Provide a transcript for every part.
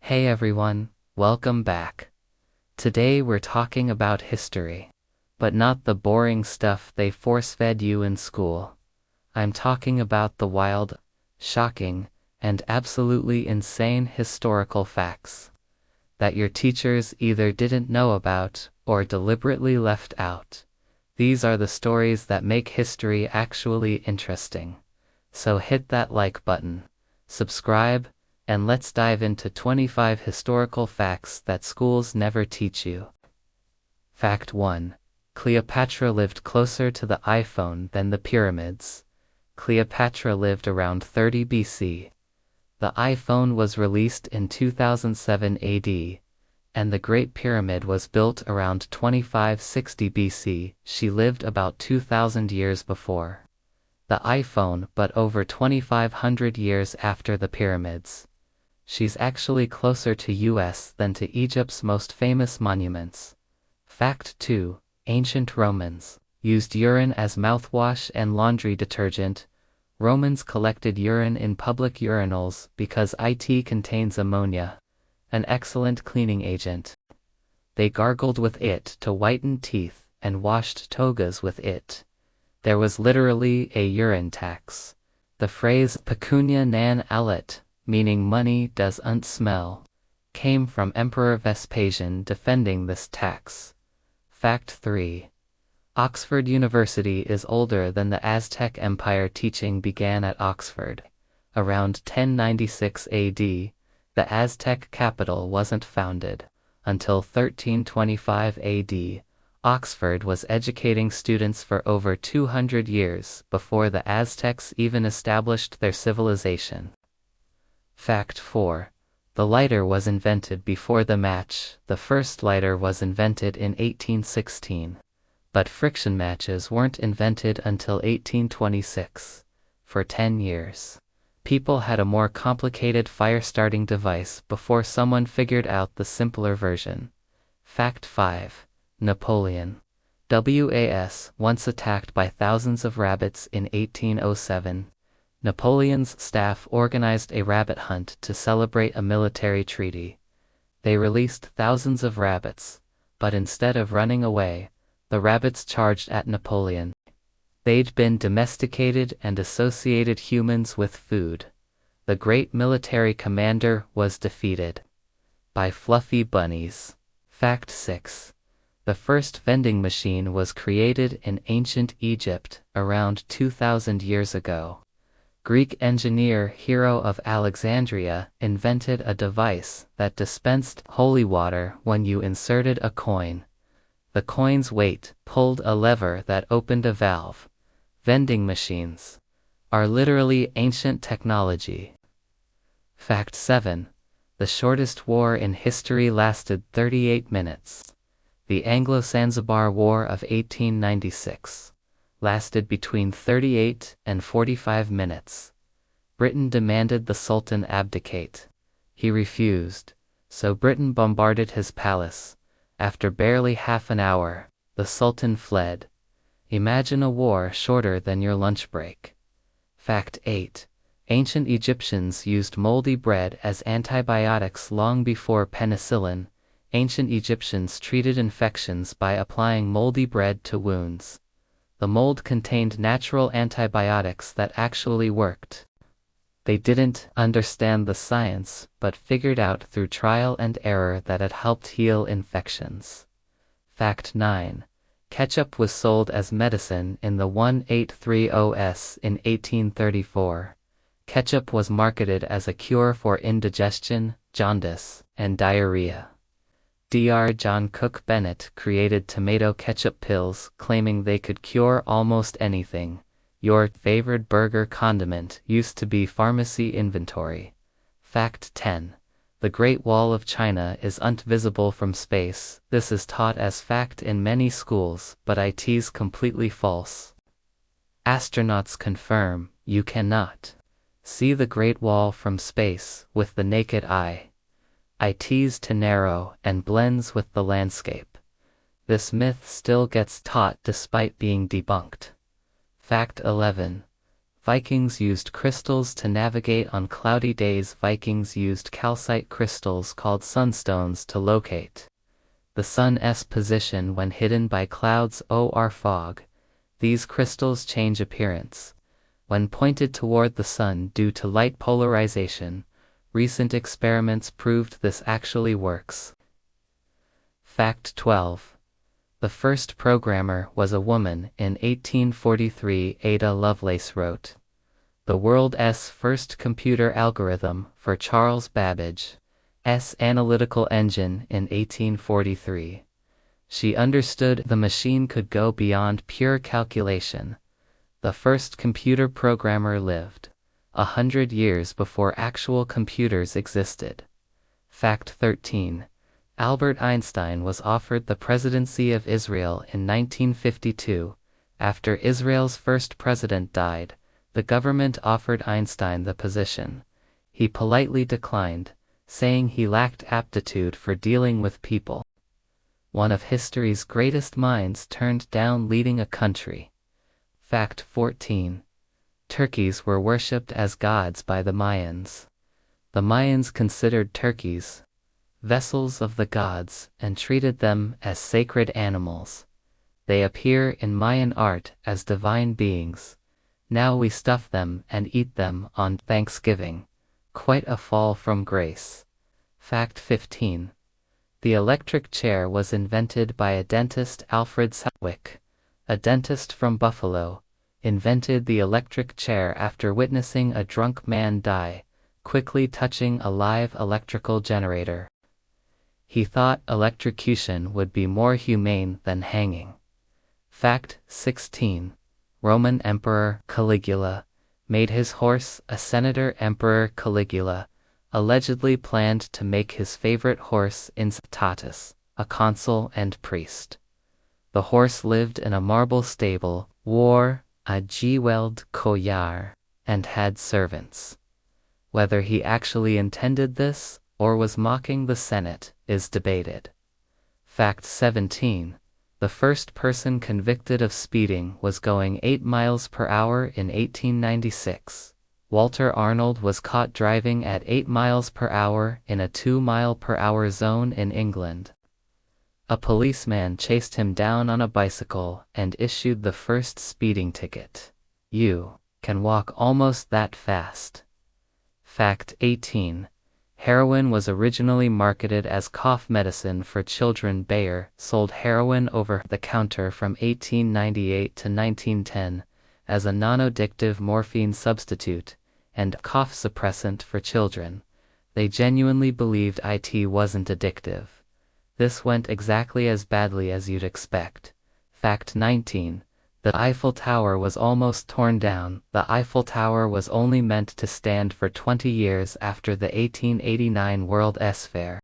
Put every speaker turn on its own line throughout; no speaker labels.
Hey everyone, welcome back. Today we're talking about history, but not the boring stuff they force-fed you in school. I'm talking about the wild, shocking, and absolutely insane historical facts that your teachers either didn't know about or deliberately left out. These are the stories that make history actually interesting. So hit that like button, subscribe, and let's dive into 25 historical facts that schools never teach you. Fact 1. Cleopatra lived closer to the iPhone than the pyramids. Cleopatra lived around 30 BC. The iPhone was released in 2007 AD, and the Great Pyramid was built around 2560 BC. She lived about 2,000 years before the iPhone, but over 2,500 years after the pyramids. She's actually closer to US than to Egypt's most famous monuments. Fact 2. Ancient Romans used urine as mouthwash and laundry detergent. Romans collected urine in public urinals because it contains ammonia, an excellent cleaning agent. They gargled with it to whiten teeth and washed togas with it. There was literally a urine tax. The phrase pecunia non alet, meaning money doesn't smell, came from Emperor Vespasian defending this tax. Fact 3. Oxford University is older than the Aztec Empire. Teaching began at Oxford around 1096 AD. The Aztec capital wasn't founded until 1325 AD. Oxford was educating students for over 200 years before the Aztecs even established their civilization. Fact 4. The lighter was invented before the match. The first lighter was invented in 1816, but friction matches weren't invented until 1826. For 10 years, people had a more complicated fire-starting device before someone figured out the simpler version. Fact 5. Napoleon was once attacked by thousands of rabbits in 1807. Napoleon's staff organized a rabbit hunt to celebrate a military treaty. They released thousands of rabbits, but instead of running away, the rabbits charged at Napoleon. They'd been domesticated and associated humans with food. The great military commander was defeated by fluffy bunnies. Fact 6. The first vending machine was created in ancient Egypt around 2,000 years ago. Greek engineer Hero of Alexandria invented a device that dispensed holy water when you inserted a coin. The coin's weight pulled a lever that opened a valve. Vending machines are literally ancient technology. Fact 7. The shortest war in history lasted 38 minutes. The Anglo-Zanzibar War of 1896 lasted between 38 and 45 minutes. Britain demanded the Sultan abdicate. He refused, so Britain bombarded his palace. After barely half an hour, the Sultan fled. Imagine a war shorter than your lunch break. Fact 8. Ancient Egyptians used moldy bread as antibiotics long before penicillin. Ancient Egyptians treated infections by applying moldy bread to wounds. The mold contained natural antibiotics that actually worked. They didn't understand the science, but figured out through trial and error that it helped heal infections. Fact 9. Ketchup was sold as medicine in the 1830s in 1834. Ketchup was marketed as a cure for indigestion, jaundice, and diarrhea. Dr. John Cook Bennett created tomato ketchup pills, claiming they could cure almost anything. Your favorite burger condiment used to be pharmacy inventory. Fact 10. The Great Wall of China isn't visible from space. This is taught as fact in many schools, but it's completely false. Astronauts confirm you cannot see the Great Wall from space with the naked eye. It's too narrow and blends with the landscape. This myth still gets taught despite being debunked. Fact 11. Vikings used crystals to navigate on cloudy days. Vikings used calcite crystals called sunstones to locate the sun's position when hidden by clouds or fog. These crystals change appearance when pointed toward the sun due to light polarization. Recent experiments proved this actually works. Fact 12. The first programmer was a woman. In 1843, Ada Lovelace wrote the world's first computer algorithm for Charles Babbage's analytical engine in 1843. She understood the machine could go beyond pure calculation. The first computer programmer lived 100 years before actual computers existed. Fact 13. Albert Einstein was offered the presidency of Israel in 1952. After Israel's first president died, the government offered Einstein the position. He politely declined, saying he lacked aptitude for dealing with people. One of history's greatest minds turned down leading a country. Fact 14. Turkeys were worshipped as gods by the Mayans. The Mayans considered turkeys vessels of the gods and treated them as sacred animals. They appear in Mayan art as divine beings. Now we stuff them and eat them on Thanksgiving. Quite a fall from grace. Fact 15. The electric chair was invented by a dentist. Alfred Southwick, a dentist from Buffalo, invented the electric chair after witnessing a drunk man die, quickly touching a live electrical generator. He thought electrocution would be more humane than hanging. Fact 16. Roman Emperor Caligula made his horse a senator. Emperor Caligula allegedly planned to make his favorite horse Incitatus a consul and priest. The horse lived in a marble stable, wore a jeweled collar, and had servants. Whether he actually intended this or was mocking the Senate is debated. Fact 17. The first person convicted of speeding was going 8 miles per hour in 1896. Walter Arnold was caught driving at 8 miles per hour in a 2-mile-per-hour zone in England. A policeman chased him down on a bicycle and issued the first speeding ticket. You can walk almost that fast. Fact 18. Heroin was originally marketed as cough medicine for children. Bayer sold heroin over the counter from 1898 to 1910 as a non-addictive morphine substitute and cough suppressant for children. They genuinely believed it wasn't addictive. This went exactly as badly as you'd expect. Fact 19. The Eiffel Tower was almost torn down. The Eiffel Tower was only meant to stand for 20 years after the 1889 World's Fair.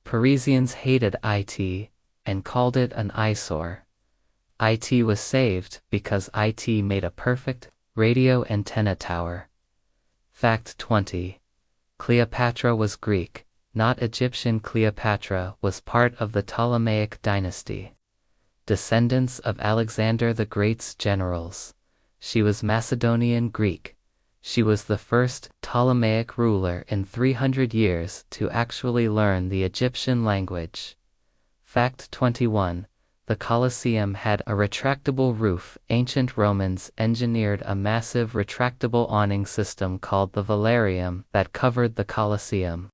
Parisians hated it and called it an eyesore. It was saved because it made a perfect radio antenna tower. Fact 20. Cleopatra was Greek, not Egyptian. Cleopatra was part of the Ptolemaic dynasty, descendants of Alexander the Great's generals. She was Macedonian Greek. She was the first Ptolemaic ruler in 300 years to actually learn the Egyptian language. Fact 21. The Colosseum had a retractable roof. Ancient Romans engineered a massive retractable awning system called the velarium that covered the Colosseum.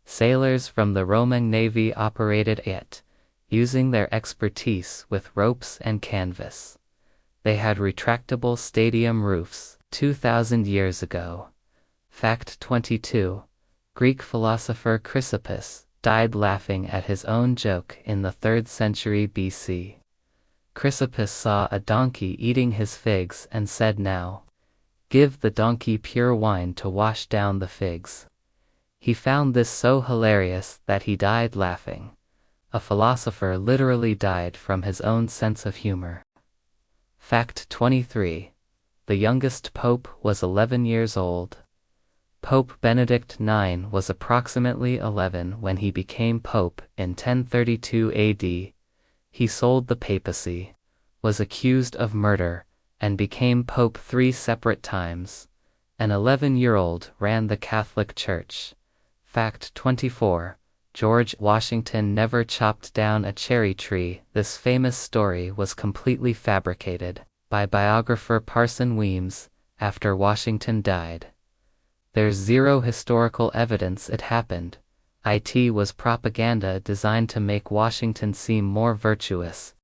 Sailors from the Roman Navy operated it, using their expertise with ropes and canvas. They had retractable stadium roofs 2,000 years ago. Fact 22. Greek philosopher Chrysippus died laughing at his own joke in the 3rd century BC. Chrysippus saw a donkey eating his figs and said, "Now, give the donkey pure wine to wash down the figs." He found this so hilarious that he died laughing. A philosopher literally died from his own sense of humor. Fact 23. The youngest pope was 11 years old. Pope Benedict IX was approximately 11 when he became pope in 1032 AD. He sold the papacy, was accused of murder, and became Pope 3 separate times. An 11-year-old ran the Catholic Church. Fact 24. George Washington never chopped down a cherry tree. This famous story was completely fabricated by biographer Parson Weems after Washington died. There's zero historical evidence it happened. It was propaganda designed to make Washington seem more virtuous.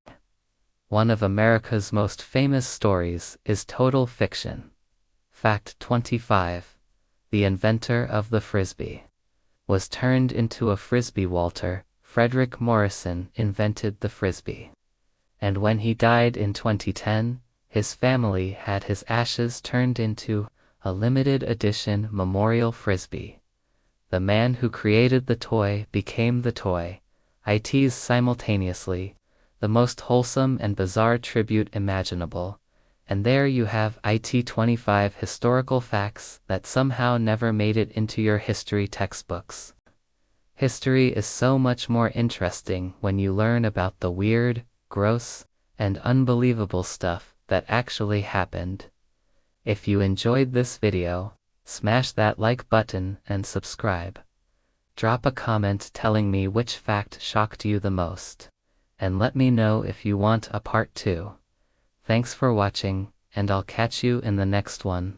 One of America's most famous stories is total fiction. Fact 25. The inventor of the Frisbee was turned into a Frisbee. Walter Frederick Morrison invented the Frisbee. And when he died in 2010, his family had his ashes turned into a limited edition memorial Frisbee. The man who created the toy became the toy. It's simultaneously the most wholesome and bizarre tribute imaginable. And there you have it 25 historical facts that somehow never made it into your history textbooks. History is so much more interesting when you learn about the weird, gross, and unbelievable stuff that actually happened. If you enjoyed this video, smash that like button and subscribe. Drop a comment telling me which fact shocked you the most, and let me know if you want a part 2. Thanks for watching, and I'll catch you in the next one.